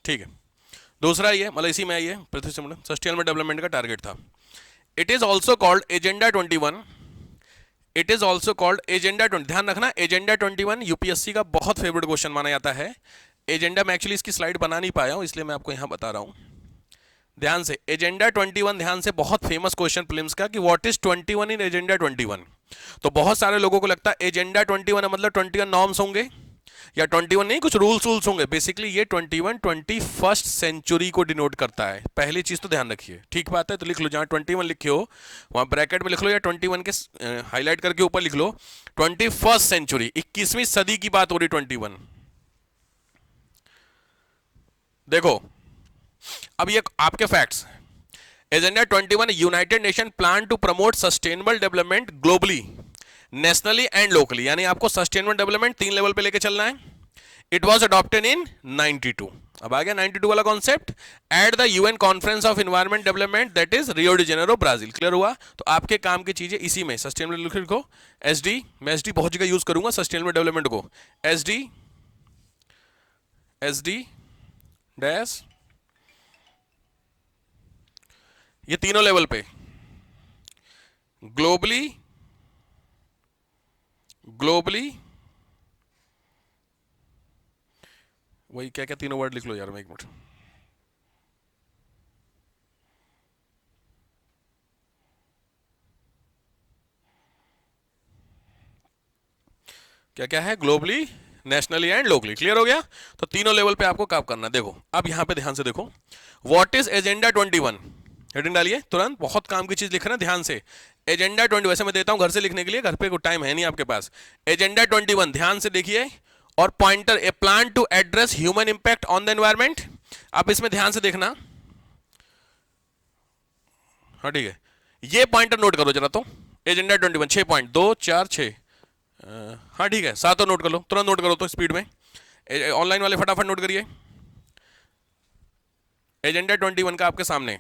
ठीक है। दूसरा ये मतलब इसी में ये पृथ्वी से सस्टेनेबल डेवलपमेंट का टारगेट था। It is also called agenda 21। It is also called agenda 20। ध्यान रखना, एजेंडा 21 यूपीएससी का बहुत फेवरेट क्वेश्चन माना जाता है। एजेंडा में एक्चुअली इसकी स्लाइड बना नहीं पाया हूं, इसलिए मैं आपको यहां बता रहा हूं। ध्यान से, एजेंडा 21 ध्यान से, बहुत फेमस क्वेश्चन प्रीलिम्स का कि व्हाट इज 21 इन एजेंडा 21। तो बहुत सारे लोगों को लगता है एजेंडा 21 मतलब 21 नॉर्म्स होंगे या 21 नहीं, कुछ रूल्स रूल्स होंगे। बेसिकली ये 21 21st सेंचुरी को डिनोट करता है। पहली चीज तो ध्यान रखिए, ठीक बात है। तो लिख लो, जहां 21 लिखे हो वहां ब्रैकेट में लिख लो, या 21 के हाईलाइट करके ऊपर लिख लो 21st सेंचुरी, 21वीं सदी की बात हो रही 21। देखो अब ये आपके facts. Agenda 21 United Nation plan to promote sustainable development globally, nationally and locally, यानी आपको सस्टेनेबल डेवलपमेंट 3 लेवल पे लेके चलना है। It was adopted in 92। अब आ गया 92 वाला concept at the UN conference of environment development, that is Rio de Janeiro, Brazil. Clear हुआ? तो आपके काम की चीजें इसी में सस्टेनेबल को एसडी, मैं एसडी बहुत जगह यूज करूंगा सस्टेनेबल डेवलपमेंट को। एसडी, एसडी डैश, ये तीनों लेवल पे ग्लोबली, ग्लोबली, वही क्या क्या तीनों वर्ड लिख लो यार, मैं एक मिनट। क्या क्या है? Globally, nationally and locally. Clear हो गया? तो तीनों लेवल पे आपको काम करना। देखो अब यहां पे ध्यान से देखो, व्हाट इज एजेंडा 21। हेडिंग डालिए तुरंत, बहुत काम की चीज लिख रहे हैं ध्यान से। एजेंडा 20 वैसे मैं देता हूं घर से लिखने के लिए, घर पे कोई टाइम है नहीं आपके पास। एजेंडा 21 ध्यान से देखिए, और pointer a plan to address human impact on the environment. अब इसमें ध्यान से देखना, हाँ ठीक है, ये पॉइंटर नोट करो जरा। तो एजेंडा 21 6 पॉइंट, 2 4 6, हाँ ठीक है, सातों नोट कर लो, तुरंत नोट करो तो स्पीड में। ऑनलाइन वाले फटाफट नोट करिए। एजेंडा 21 का आपके सामने,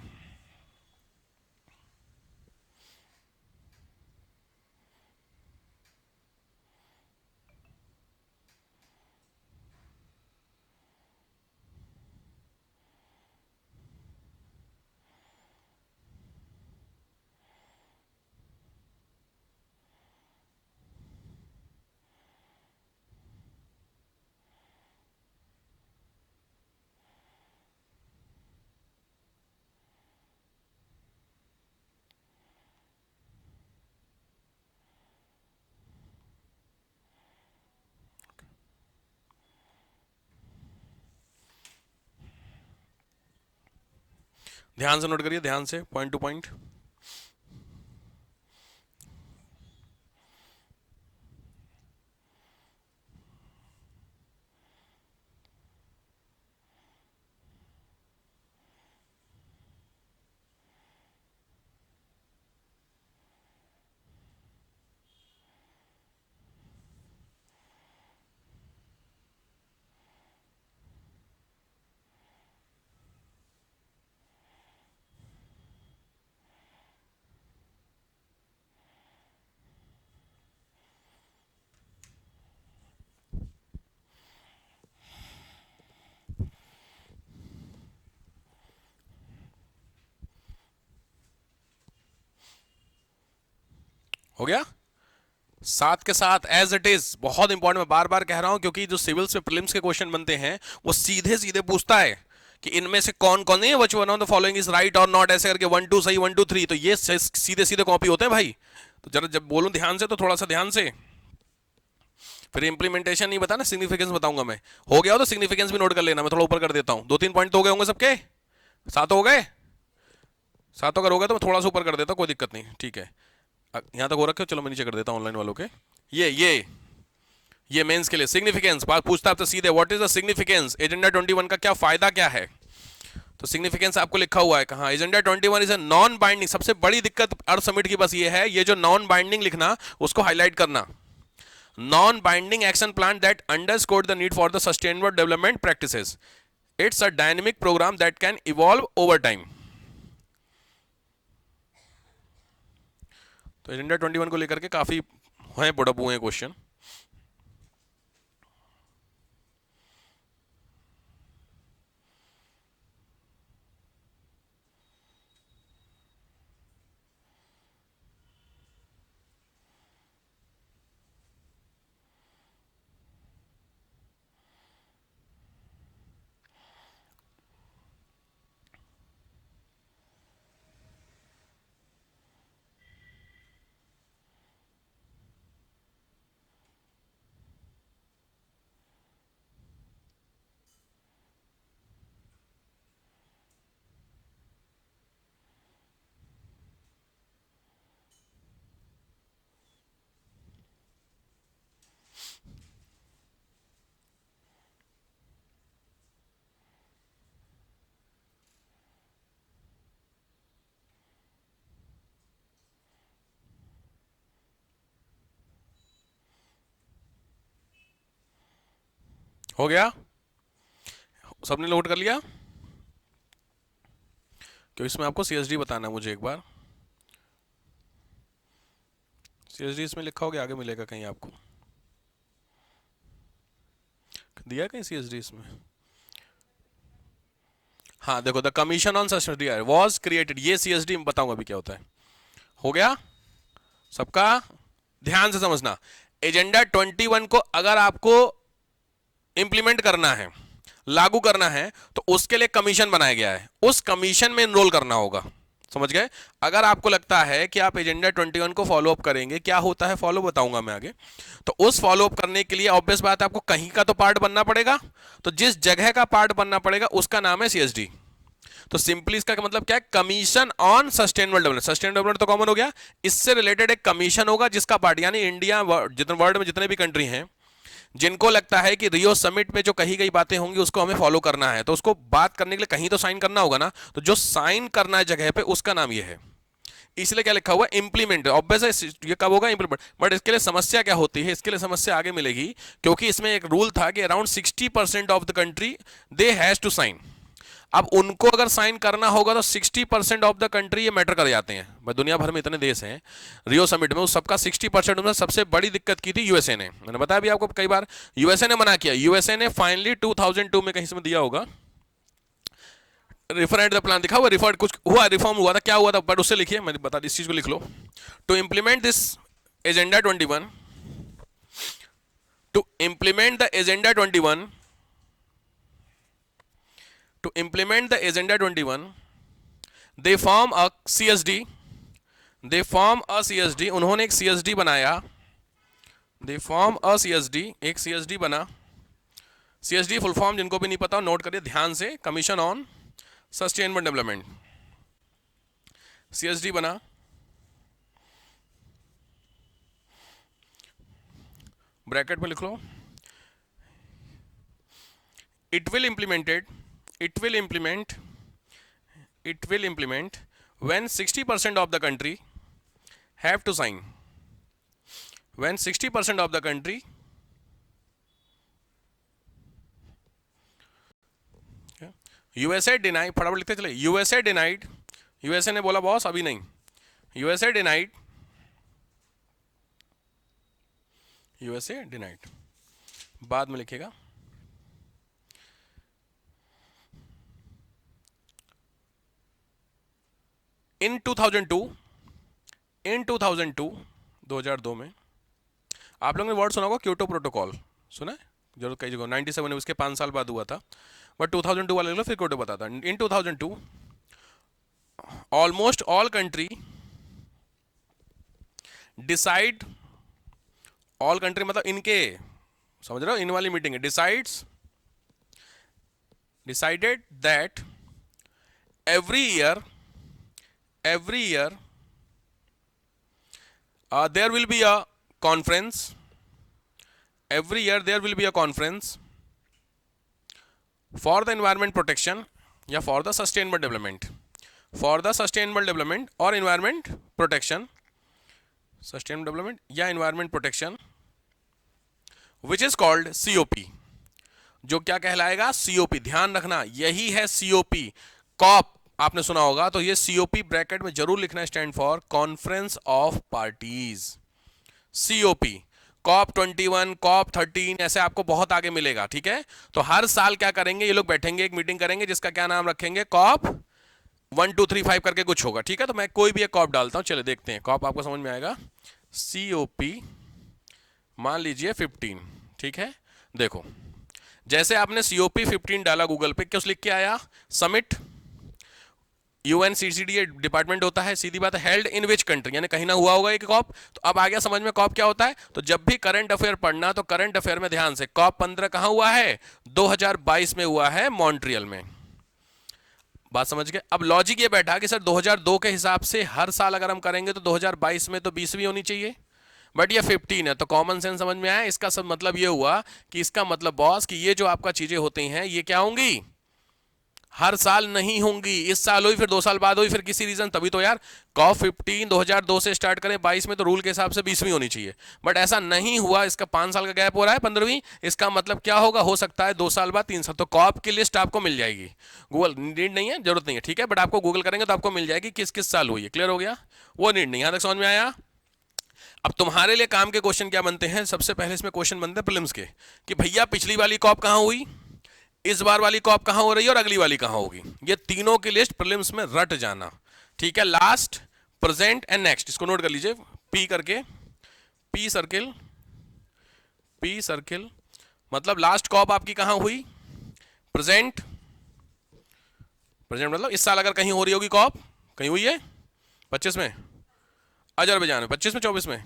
ध्यान से नोट करिए, ध्यान से, पॉइंट टू पॉइंट। हो गया? साथ के साथ एज इट इज, बहुत इंपॉर्टेंट, मैं बार बार कह रहा हूं क्योंकि जो सिविल्स में प्रीलिम्स के क्वेश्चन बनते हैं वो सीधे सीधे पूछता है कि इनमें से कौन कौन नहीं है, which one of the following is right और नॉट, ऐसे करके 1 2 सही, 1 2 3। तो ये सीधे सीधे कॉपी होते हैं भाई। तो जरा जब बोलूं ध्यान से तो थोड़ा सा ध्यान से, फिर इंप्लीमेंटेशन नहीं बताना, सिग्निफिकेंस बताऊंगा मैं। हो गया हो तो सिग्निफिकेंस भी नोट कर लेना, मैं थोड़ा ऊपर कर देता हूं। 2 3 पॉइंट तो हो गए होंगे सबके, 7 हो गए। 7 अगर हो गए तो मैं थोड़ा सा ऊपर कर देता हूं, कोई दिक्कत नहीं, ठीक है। यहां तक हो रखे हो, चलो मैं नीचे कर देता हूं ऑनलाइन वालों के। ये मेंस के लिए सिग्निफिकेंस बात पूछता है आपसे सीधे, what is the significance, agenda 21 का क्या फायदा क्या है। तो सिग्निफिकेंस आपको लिखा हुआ है कहां, agenda 21 is a non binding. सबसे बड़ी दिक्कत अर्थ समिट की बस ये है, ये जो नॉन बाइंडिंग लिखना उसको हाईलाइट करना। Non binding action plan that underscore the need for the sustainable development practices. It's a dynamic program that can evolve over time. तो एजेंडा 21 को लेकर के काफी हैं पुटअप हुए क्वेश्चन। हो गया, सबने नोट कर लिया? क्योंकि इसमें आपको सीएसडी बताना है मुझे एक बार। सीएसडी इसमें लिखा होगा, आगे मिलेगा कहीं आपको, दिया कहीं सीएसडी इसमें? हाँ देखो, the commission on sustainability was created, ये सीएसडी बताऊंगा अभी क्या होता है। हो गया सबका? ध्यान से समझना, एजेंडा 21 को अगर आपको इंप्लीमेंट करना है, लागू करना है, तो उसके लिए कमीशन बनाया गया है, उस कमीशन में एनरोल करना होगा। समझ गए? अगर आपको लगता है कि आप एजेंडा 21 को फॉलो अप करेंगे, क्या होता है फॉलो बताऊंगा मैं आगे, तो उस फॉलो अप करने के लिए ऑब्वियस बात है आपको कहीं का तो पार्ट बनना पड़ेगा, तो जिस जगह का पार्ट बनना पड़ेगा उसका नाम है सीएसडी। तो सिंपली इसका मतलब क्या है? Commission on sustainable development. Sustainable development तो कॉमन हो गया, इससे रिलेटेड एक कमीशन होगा जिसका पार्ट, यानी इंडिया जितने वर्ल्ड में जितने भी कंट्री हैं जिनको लगता है कि रियो समिट में जो कही गई बातें होंगी उसको हमें फॉलो करना है, तो उसको बात करने के लिए कहीं तो साइन करना होगा ना, तो जो साइन करना है जगह पे उसका नाम ये है। इसलिए क्या लिखा हुआ है? इंप्लीमेंट। ऑब्वियस है ये कब होगा? इंप्लीमेंट। बट इसके लिए समस्या क्या होती है? इसके लिए समस्या आगे मिलेगी, क्योंकि इसमें एक रूल था कि around 60% of the country they has to sign. अब उनको अगर साइन करना होगा तो 60% ऑफ द कंट्री ये मैटर कर जाते हैं। दुनिया भर में इतने देश हैं रियो समिट में, उस सबका 60% में सबसे बड़ी दिक्कत की थी यूएसए ने। मैंने बताया भी आपको कई बार, यूएसए ने मना किया। यूएसए ने फाइनली 2002 में कहीं से दिया होगा, रिफरेंड द प्लान दिखा हुआ, रिफर्ड कुछ हुआ, रिफॉर्म हुआ था, क्या हुआ था, बट उससे लिखिए, मैं बता इस चीज को लिख लो। To implement this agenda 21, to implement the agenda 21, to implement the agenda 21 they form a CSD, they form a CSD, उन्होंने एक CSD बनाया, they form a CSD, एक CSD बना। CSD फुल फॉर्म जिनको भी नहीं पता नोट करिए ध्यान से, commission on sustainable development. CSD बना, ब्रैकेट में लिख लो, it will implemented, it will implement when 60% of the country have to sign, when 60% of the country USA denied, फटाफट लिखते चले, यूएसए डिनाइड, यूएसए ने बोला बॉस अभी नहीं, यूएसए डिनाइड, यूएसए डिनाइड बाद में लिखेगा। इन 2002 में आप लोगों ने वर्ड सुना होगा क्योटो प्रोटोकॉल, सुना है जरूर कई जगह, 97 में उसके 5 साल बाद हुआ था, बट 2002 वाले लोग फिर क्योटो बताता। इन 2002 almost all country decide, all country मतलब इनके, समझ रहे हो, इन वाली मीटिंग है, decided that every year there will be a conference, every year there will be a conference for the environment protection या for the sustainable development, for the sustainable development और environment protection, sustainable development या environment protection, which is called COP, जो क्या कहलाएगा? COP। ध्यान रखना यही है COP। कॉप आपने सुना होगा, तो ये COP ब्रैकेट में जरूर लिखना, stand for conference of parties. COP, COP 21, COP 13, ऐसे आपको बहुत आगे मिलेगा, ठीक है। तो हर साल क्या करेंगे ये लोग? बैठेंगे, एक मीटिंग करेंगे जिसका क्या नाम रखेंगे? COP 1 2 3 5 करके कुछ होगा, ठीक है। तो मैं कोई भी एक COP डालता हूं, चले देखते हैं, COP आपको समझ में आएगा। COP मान लीजिए 15, ठीक है। देखो जैसे आपने COP 15 डाला गूगल पे, क्या लिख के आया? समिट, UNCCD डिपार्टमेंट होता है, सीधी बात है, हेल्ड इन विच कंट्री, यानी कहीं ना हुआ होगा एक कॉप। तो अब आ गया समझ में कॉप क्या होता है। तो जब भी करंट अफेयर पढ़ना, तो करंट अफेयर में ध्यान से, COP 15 कहां हुआ है? 2022 में हुआ है, मॉन्ट्रियल में। बात समझ गए? अब लॉजिक ये बैठा कि सर 2002 के हिसाब से हर साल अगर हम करेंगे तो 2022 में तो 20वीं होनी चाहिए, बट ये 15 है, तो कॉमन सेंस समझ में आया। इसका सब मतलब ये हुआ कि इसका मतलब बॉस कि ये जो आपका चीजें होती हैं ये क्या होंगी? हर साल नहीं होंगी, इस साल हुई फिर 2 साल बाद हुई फिर किसी रीजन, तभी तो यार कॉप 15 2002 से स्टार्ट करें, 22 में तो रूल के हिसाब से 20वीं होनी चाहिए, बट ऐसा नहीं हुआ, इसका 5 साल का गैप हो रहा है 15वीं। इसका मतलब क्या होगा, हो सकता है 2 साल बाद 3 साल, तो कॉप की लिस्ट आपको मिल जाएगी, गूगल नीड नहीं है, जरूरत नहीं है, ठीक है, बट आपको गूगल करेंगे तो आपको मिल जाएगी किस किस साल हुई है। क्लियर हो गया, वो नीड नहीं। यहां तक समझ में आया। अब तुम्हारे लिए काम के क्वेश्चन क्या बनते हैं, सबसे पहले इसमें क्वेश्चन बनते हैं प्रीलिम्स के, कि भैया पिछली वाली कॉप कहां हुई, इस बार वाली कॉप कहां हो रही है और अगली वाली कहां होगी, ये तीनों की लिस्ट प्रीलिम्स में रट जाना, ठीक है। लास्ट, प्रेजेंट एंड नेक्स्ट, इसको नोट कर लीजिए, पी करके, पी सर्किल, पी सर्किल, मतलब लास्ट कॉप आपकी कहां हुई, प्रेजेंट, प्रेजेंट मतलब इस साल अगर कहीं हो रही होगी कॉप, कहीं हुई है 25 में, अजरबैजान में 25 में, 24 में,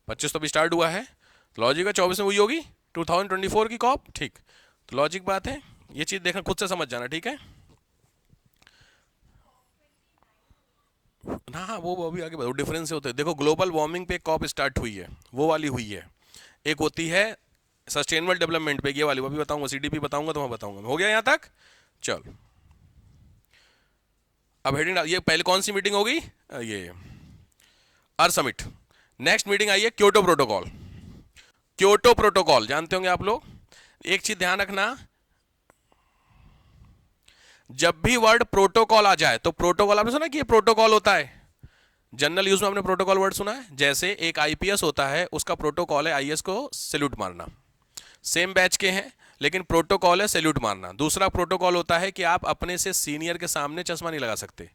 25 तो अभी स्टार्ट हुआ है, लॉजिक है 24 में हुई होगी 2024 की कॉप, ठीक, तो लॉजिक बात है, ये चीज देखना खुद से समझ जाना, ठीक है। हाँ हाँ, वो अभी आगे बढ़ो, डिफरेंस से होते हैं। देखो ग्लोबल वार्मिंग पे कॉप स्टार्ट हुई है, वो वाली हुई है, एक होती है सस्टेनेबल डेवलपमेंट पे, ये वाली वो भी बताऊंगा, सीडीपी बताऊंगा, तो मैं बताऊंगा। हो गया यहाँ तक, चल अब हेडिंग, ये पहले कौन सी मीटिंग होगी, ये अर्थ समिट। नेक्स्ट मीटिंग आई है क्योटो प्रोटोकॉल। क्योटो प्रोटोकॉल जानते होंगे आप लोग। एक चीज ध्यान रखना, जब भी वर्ड प्रोटोकॉल आ जाए तो प्रोटोकॉल, आपने सुना कि ये प्रोटोकॉल होता है, जनरल यूज में आपने प्रोटोकॉल वर्ड सुना है, जैसे एक आईपीएस होता है, उसका प्रोटोकॉल है आईएएस को सैल्यूट मारना, सेम बैच के हैं लेकिन प्रोटोकॉल है सैल्यूट मारना। दूसरा प्रोटोकॉल होता है कि आप अपने से सीनियर के सामने चश्मा नहीं लगा सकते,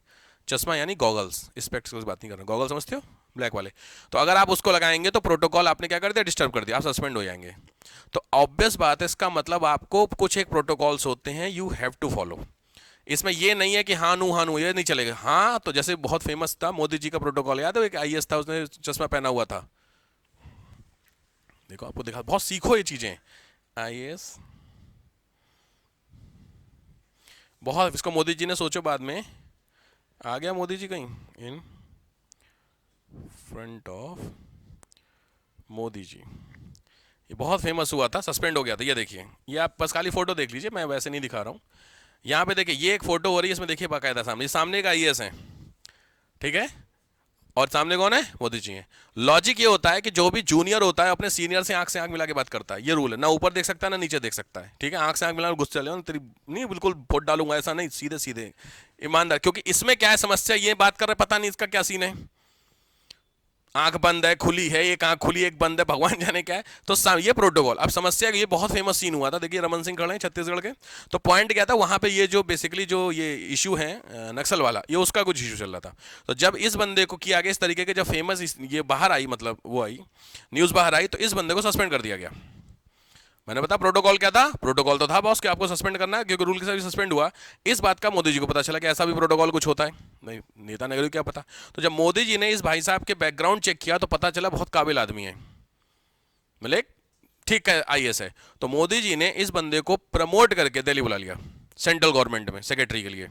चश्मा यानी गॉगल्स, स्पेक्ट्स की बात नहीं कर रहा, गॉगल समझते हो, ब्लैक वाले, तो अगर आप उसको लगाएंगे तो प्रोटोकॉल आपने क्या कर दिया, डिस्टर्ब कर दिया, आप सस्पेंड हो जाएंगे। तो ऑब्वियस बात है, इसका मतलब आपको कुछ एक प्रोटोकॉल्स होते हैं, यू हैव टू फॉलो। इसमें ये नहीं है कि हाँ नू ये नहीं चलेगा। हाँ तो जैसे बहुत फेमस था मोदी जी का प्रोटोकॉल, याद है, एक आईएएस था, उसने चश्मा पहना हुआ था, देखो आपको देखा, बहुत सीखो ये चीजें, आईएएस बहुत, इसको मोदी जी ने सोचो बाद में, आ गया मोदी जी कहीं, in front of Modi ji, ये बहुत फेमस हुआ था, सस्पेंड हो गया था। ये देखिए, ये आप बस खाली फोटो देख लीजिए, मैं वैसे नहीं दिखा रहा हूँ। यहाँ पे देखिए, ये एक फोटो हो रही है, इसमें देखिए बाकायदा सामने, ये सामने का आईएएस है, ठीक है, और सामने कौन है, मोदी जी हैं। लॉजिक ये होता है कि जो भी जूनियर होता है अपने सीनियर से आंख मिला के बात करता है, ये रूल है, ना ऊपर देख सकता है ना नीचे देख सकता है, ठीक है, आंख से आंख मिला गुस्से चले तेरी नहीं बिल्कुल वोट डालूंगा, ऐसा नहीं, सीधे सीधे ईमानदार। क्योंकि इसमें क्या है समस्या, ये बात कर रहे पता नहीं इसका क्या सीन है, आंख बंद है खुली है, एक आंख खुली एक बंद है, भगवान जाने क्या है, तो ये प्रोटोकॉल। अब समस्या ये बहुत फेमस सीन हुआ था, देखिए रमन सिंह खड़े हैं छत्तीसगढ़ के, तो पॉइंट क्या था वहां पे, ये जो बेसिकली जो ये इशू है नक्सल वाला, ये उसका कुछ इशू चल रहा था। तो जब इस बंदे को किया गया इस तरीके के, जब फेमस ये बाहर आई, मतलब वो आई न्यूज बाहर आई, तो इस बंदे को सस्पेंड कर दिया गया। मैंने बताया प्रोटोकॉल क्या था, प्रोटोकॉल तो था बॉस कि आपको सस्पेंड करना है, क्योंकि रूल के साथ सस्पेंड हुआ। इस बात का मोदी जी को पता चला कि ऐसा भी प्रोटोकॉल कुछ होता है, नहीं नेता नगर क्या पता। तो जब मोदी जी ने इस भाई साहब के बैकग्राउंड चेक किया तो पता चला बहुत काबिल आदमी है, मतलब ठीक है आईएएस है। तो मोदी जी ने इस बंदे को प्रमोट करके दिल्ली बुला लिया सेंट्रल गवर्नमेंट में सेक्रेटरी के लिए।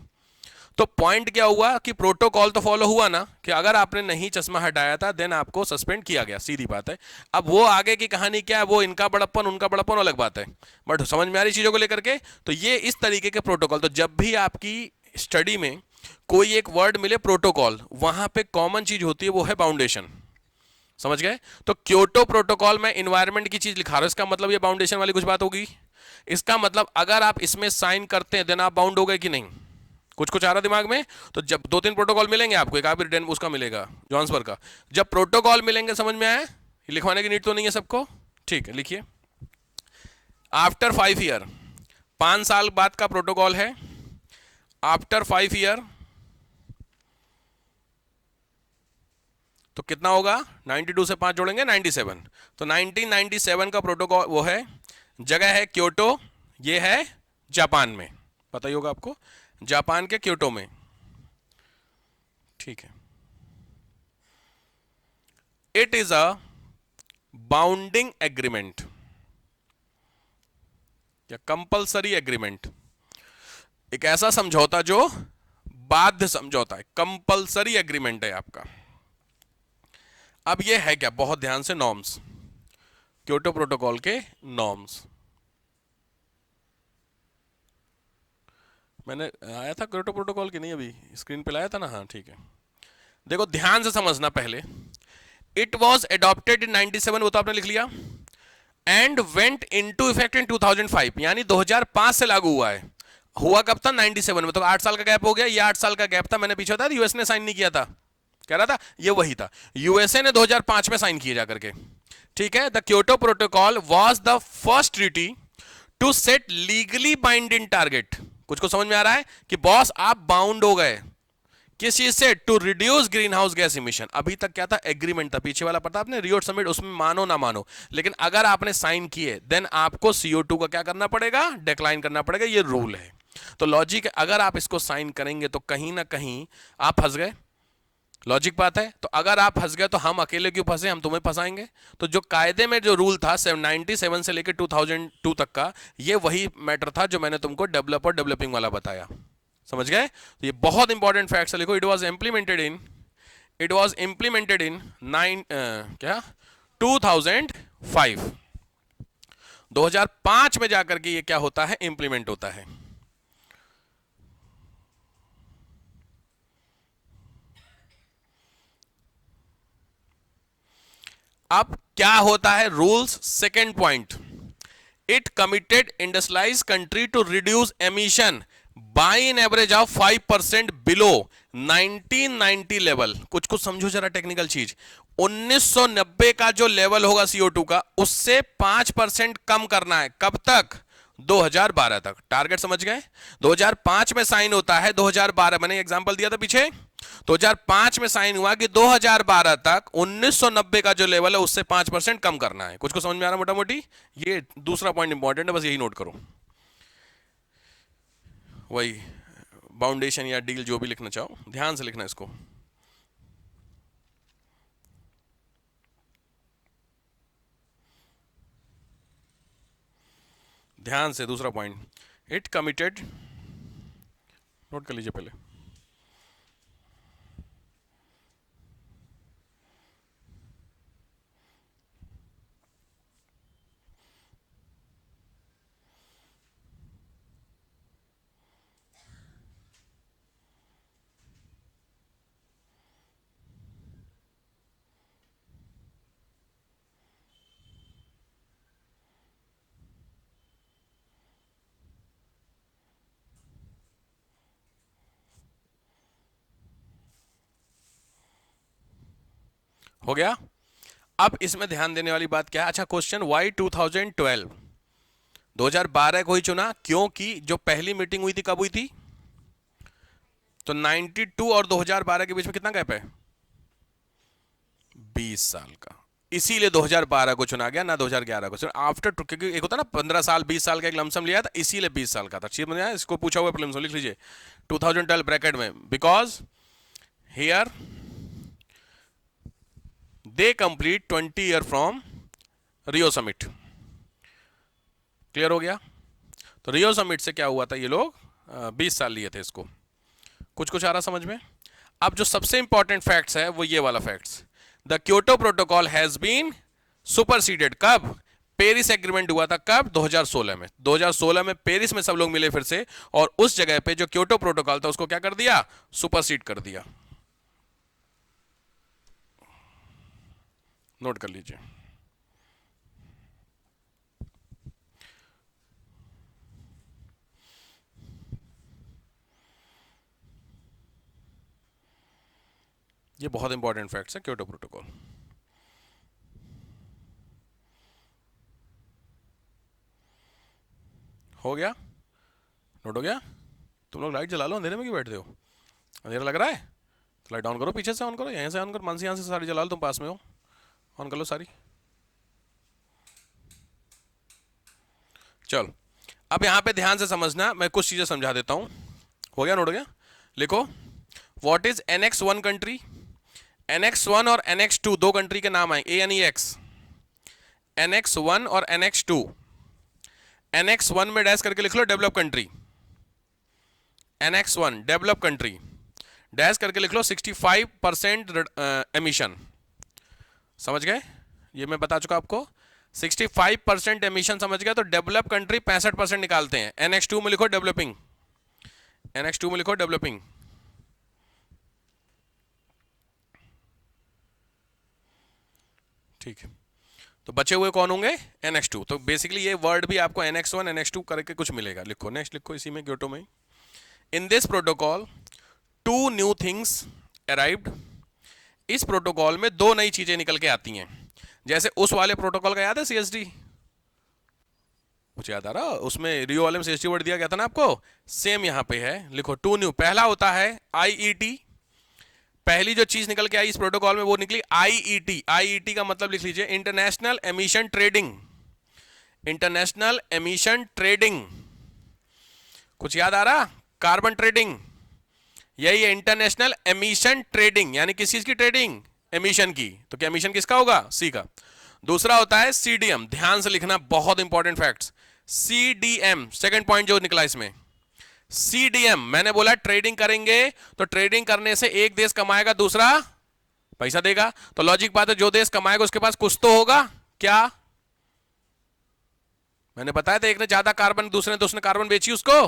तो पॉइंट क्या हुआ कि प्रोटोकॉल तो फॉलो हुआ ना, कि अगर आपने नहीं चश्मा हटाया था देन आपको सस्पेंड किया गया, सीधी बात है। अब वो आगे की कहानी क्या है, वो इनका बड़प्पन उनका बड़प्पन अलग बात है, बट समझ में आ रही चीजों को लेकर के। तो ये इस तरीके के प्रोटोकॉल, तो जब भी आपकी स्टडी में कोई एक वर्ड मिले प्रोटोकॉल, वहां पे कॉमन चीज होती है, वो है बाउंडेशन, समझ गए। तो क्योटो प्रोटोकॉल में इन्वायरमेंट की चीज लिखा रहा हूं, इसका मतलब ये बाउंडेशन वाली कुछ बात होगी। इसका मतलब अगर आप इसमें साइन करते हैं देन आप बाउंड हो गए कि नहीं, कुछ कुछ आ रहा दिमाग में। तो जब 2-3 प्रोटोकॉल मिलेंगे आपको, एक आप रिटर्न उसका मिलेगा जॉन्सबर्ग का, जब प्रोटोकॉल मिलेंगे समझ में आया, लिखवाने की नीड तो नहीं है सबको, ठीक है लिखिए। आफ्टर 5 ईयर, 5 साल बाद का प्रोटोकॉल है, आफ्टर 5 ईयर तो कितना होगा, 92 से 5 जोड़ेंगे 97, तो 1997 का प्रोटोकॉल वो है, जगह है क्योटो, ये है जापान में, पता ही होगा आपको, जापान के क्योटो में, ठीक है। It is a bounding agreement या कंपल्सरी एग्रीमेंट, एक ऐसा समझौता जो बाध्य समझौता है, कंपल्सरी एग्रीमेंट है आपका। अब ये है क्या, बहुत ध्यान से, नॉर्म्स, क्योटो प्रोटोकॉल के नॉर्म्स, मैंने आया था क्योटो प्रोटोकॉल की नहीं, अभी स्क्रीन पे लाया था ना, हाँ ठीक है। देखो ध्यान से समझना पहले, इट वॉज एडॉप्टेड इन 97, वो तो आपने लिख लिया, and went into effect in 2005, यानी 2005 से लागू हुआ है। हुआ कब था? 97 में, तो 8 साल का गैप हो गया। ये 8 साल का गैप था, मैंने पीछे बताया यूएस ने साइन नहीं किया था, कह रहा था ये वही था, यूएसए ने 2005 में साइन किए जाकर के, ठीक है। The Kyoto protocol was the first treaty to set legally binding target. कुछ को समझ में आ रहा है कि बॉस आप बाउंड हो गए किस चीज से? To reduce green house gas emission. अभी तक क्या था? एग्रीमेंट था, पीछे वाला पता आपने, रियो समिट, उसमें मानो ना मानो, लेकिन अगर आपने साइन किए देन आपको CO2 का क्या करना पड़ेगा? डिक्लाइन करना पड़ेगा, ये रूल है। तो लॉजिक, अगर आप इसको साइन करेंगे तो कहीं ना कहीं आप फंस गए, लॉजिक बात है। तो अगर आप फंस गए तो हम अकेले क्यों फंसे, हम तुम्हें फंसाएंगे। तो जो कायदे में जो रूल था 97 से लेकर 2002 तक का, ये वही मैटर था जो मैंने तुमको डेवलप और डेवलपिंग वाला बताया, समझ गए। तो ये बहुत इंपॉर्टेंट फैक्ट्स है, लिखो। It was implemented in 2005। 2005 में जाकर के ये क्या होता है? इंप्लीमेंट होता है। अब क्या होता है rules? Second point, it committed industrialise country to reduce emission by an average of 5% below 1990 level. कुछ कुछ समझो जरा टेक्निकल चीज। 1990 का जो लेवल होगा CO2 का, उससे 5% कम करना है। कब तक? 2012 तक। टारगेट समझ गए? 2005 में साइन होता है, 2012, मैंने एग्जांपल दिया था पीछे, 2005 में साइन हुआ कि 2012 तक 1990 का जो लेवल है उससे 5% कम करना है। कुछ को समझ में आ रहा मोटा मोटी? ये दूसरा पॉइंट इंपॉर्टेंट है, बस यही नोट करो। वही बाउंडेशन या डील, जो भी लिखना चाहो, ध्यान से लिखना इसको। ध्यान से, दूसरा पॉइंट, इट कमिटेड, नोट कर लीजिए पहले। हो गया? अब इसमें ध्यान देने वाली बात क्या है? अच्छा क्वेश्चन, वाई 2012, 2012 को ही चुना क्योंकि जो पहली मीटिंग हुई थी कब हुई थी? तो 92 और 2012 के बीच में कितना गैप है? 20 साल का। इसीलिए 2012 को चुना गया, ना 2011 को। आफ्टर, क्योंकि एक होता ना 15 साल 20 साल का एक लमसम लिया था, इसीलिए 20 साल का था। चीज समझ आया? इसको पूछा हुआ प्रीलिम्स में, लिख लीजिए 2012 ब्रैकेट में, because here they complete 20 year from Rio summit. Clear हो गया? तो रियो समिट से क्या हुआ था, ये लोग 20 साल लिए थे इसको। कुछ कुछ आ रहा समझ में? अब जो सबसे इंपॉर्टेंट फैक्ट्स है वो ये वाला facts, the Kyoto protocol has been superseded. कब? पेरिस एग्रीमेंट हुआ था कब? 2016 में। 2016 में पेरिस में सब लोग मिले फिर से, और उस जगह पे जो क्योटो प्रोटोकॉल था उसको क्या कर दिया? सुपरसीड कर दिया। नोट कर लीजिए। ये बहुत इंपॉर्टेंट फैक्ट्स है क्योटो प्रोटोकॉल। हो गया? नोट हो गया? तुम लोग लाइट जला लो, अंधेरे में क्यों बैठते हो? अंधेरा लग रहा है तो लाइट ऑन करो, पीछे से ऑन करो, यहीं से ऑन करो, मानसी यहाँ से सारी जला लो, तुम पास में हो, ऑन कर लो सारी। चलो अब यहाँ पे ध्यान से समझना, मैं कुछ चीजें समझा देता हूँ। हो गया? नोट हो गया? लिखो, what is NX1 country? NX1 और NX2 दो कंट्री के नाम आए, ANEX। NX1 और NX2। NX1 में डैश करके लिख लो develop country, NX1 develop country, dash करके लिख लो 65% एमिशन। समझ गए? ये मैं बता चुका आपको, 65% एमिशन समझ गए। तो डेवलप कंट्री 65% निकालते हैं। NX2 में लिखो डेवलपिंग, NH2 में लिखो डेवलपिंग। ठीक है, तो बचे हुए कौन होंगे? NH2। तो बेसिकली ये वर्ड भी आपको NH1 NH2 करके कुछ मिलेगा। लिखो, नेक्स्ट लिखो इसी में, क्योटो में। In this protocol 2 new things arrived. इस प्रोटोकॉल में 2 नई चीजें निकल के आती हैं। जैसे उस वाले प्रोटोकॉल का याद है, CSD, कुछ याद आ रहा? उसमें रियो वाले में CSD वर्ड दिया गया था ना आपको, सेम यहां पे है। लिखो 2 न्यू। पहला होता है IET। पहली जो चीज निकल के आई इस प्रोटोकॉल में वो निकली IET। IET का मतलब लिख लीजिए, international emission trading. International emission trading, कुछ याद आ रहा? कार्बन ट्रेडिंग, यही है इंटरनेशनल एमिशन ट्रेडिंग। यानी किस चीज की ट्रेडिंग? एमिशन की। तो क्या एमिशन किसका होगा? सी का। दूसरा होता है CDM। ध्यान से लिखना, बहुत important facts. CDM second point जो निकला इसमें, CDM मैंने बोला ट्रेडिंग करेंगे तो ट्रेडिंग करने से एक देश कमाएगा, दूसरा पैसा देगा। तो लॉजिक बात है, जो देश कमाएगा उसके पास कुछ तो होगा। क्या मैंने बताया था? एक ने ज्यादा कार्बन, दूसरे ने कार्बन बेची उसको,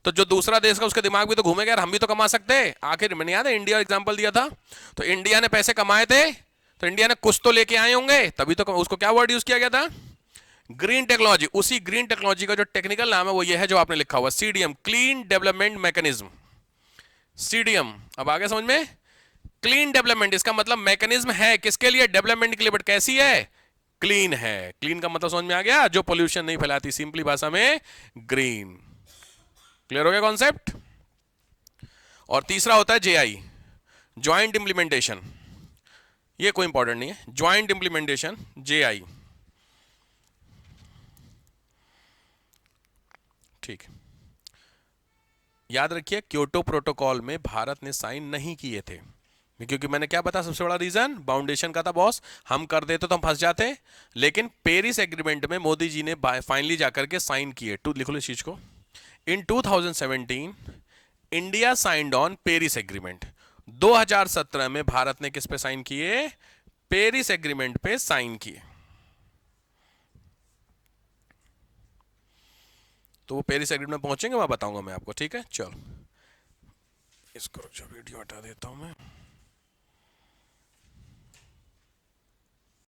तो जो दूसरा देश का उसके दिमाग भी तो घूमेगा यार, हम भी तो कमा सकते हैं। आखिर मैंने याद है इंडिया एग्जांपल दिया था, तो इंडिया ने पैसे कमाए थे तो इंडिया ने कुछ तो लेके आए होंगे, तभी तो उसको क्या वर्ड यूज किया गया था? Green technology. उसी ग्रीन टेक्नोलॉजी का जो टेक्निकल नाम है वो ये है जो आपने लिखा हुआ, CDM, clean development mechanism. CDM अब आगे समझ में? क्लीन डेवलपमेंट, इसका मतलब मैकेनिज्म है किसके लिए? डेवलपमेंट के लिए। बट कैसी है? क्लीन है। क्लीन का मतलब समझ में आ गया? जो पोल्यूशन नहीं फैलाती, सिंपली भाषा में ग्रीन। क्लियर हो गया कॉन्सेप्ट? और तीसरा होता है JI, ज्वाइंट इंप्लीमेंटेशन। ये कोई इंपॉर्टेंट नहीं है, ज्वाइंट इंप्लीमेंटेशन, JI। ठीक, याद रखिए क्योटो प्रोटोकॉल में भारत ने साइन नहीं किए थे, क्योंकि मैंने क्या बताया सबसे बड़ा रीजन? बाउंडेशन का था बॉस। हम कर देते तो हम फंस जाते। लेकिन पेरिस एग्रीमेंट में मोदी जी ने फाइनली जाकर के साइन किए। लिख लो इस चीज को। इन 2017 India signed on Paris agreement. 2017 में भारत ने किस पे साइन किए? पेरिस एग्रीमेंट पे साइन किए। तो वो पेरिस एग्रीमेंट में पहुंचेंगे, वहां बताऊंगा मैं आपको। ठीक है, चलो इसको वीडियो हटा देता हूं मैं।